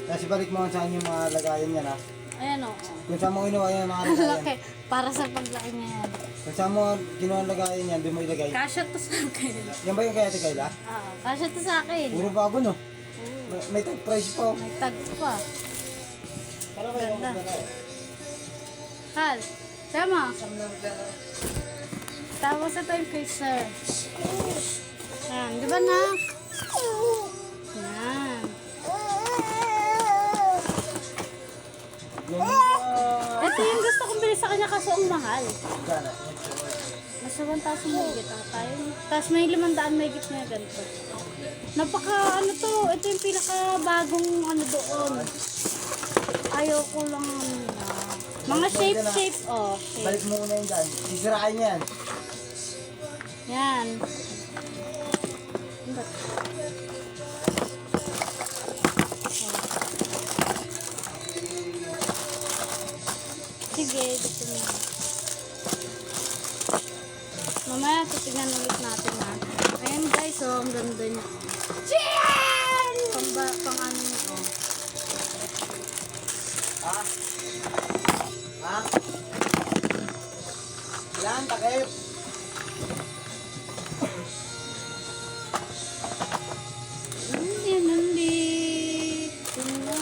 Kasi balik mo saan yung mga lagayan niya na. Ayan o. Kung saan mo kinuha yung mga Ang lagayan. laki. Para sa paglaki niya yan. Kung saan mo kinuha ang lagayan niyan, doon mo ilagay. Kasya to sa akin. Yan ba yung kaya Ate Kayla? Kasya to sa akin. Puro bago no? May tag price po. May tag pa. Para kayo Ganda. maglagay. Hal, sama. Tapos ito yung freezer. Yan, di ba na? Yan. Ito yung gusto kong bilhin sa kanya kaso ang mahal. Nasa 1,000 mahigit ang tayo. Tapos may 500 mahigit na ganito. Napaka ano to, ito yung pinaka bagong ano doon. Ayaw ko lang ano na. Mga shape oh. Balik mo muna yun dyan. Sisirain yan. Yan. Sige, dito na. Mamaya, titignan ulit natin ha. Ayan guys, oh, ang ganda niya. Pang ano niya, oh. Ha? Yan, takip. Nandito na.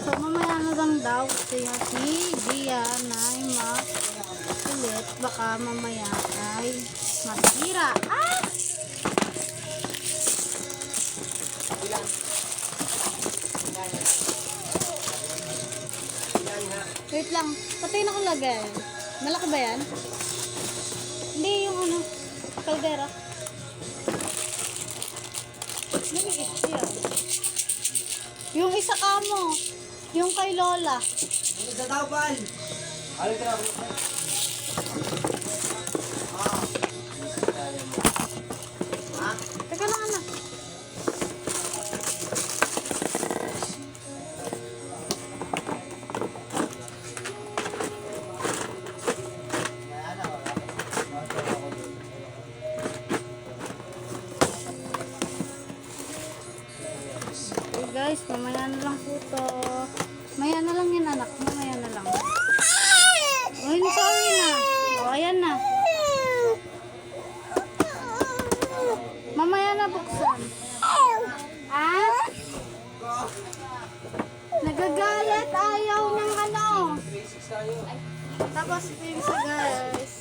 So, mamaya na lang daw kasi si Gian ay makulit. Baka mamaya ay masira. Ah! Wait lang. Patayin ako lagay. Malaki ba yan? Hindi yung ano. Kaldera. Maliit siya. Yung isa ka mo. Yung kay Lola. Ano sa tawpan? Ano ka na? Teka lang anak. Okay guys, mamaya na lang po to. Mamaya na lang yan anak. Mamaya na lang. Oh, sorry na. Oh, ayan na. Mamaya na buksan. Ah? Nagagalit. Ayaw ng ano. Tapos ito yung isa guys.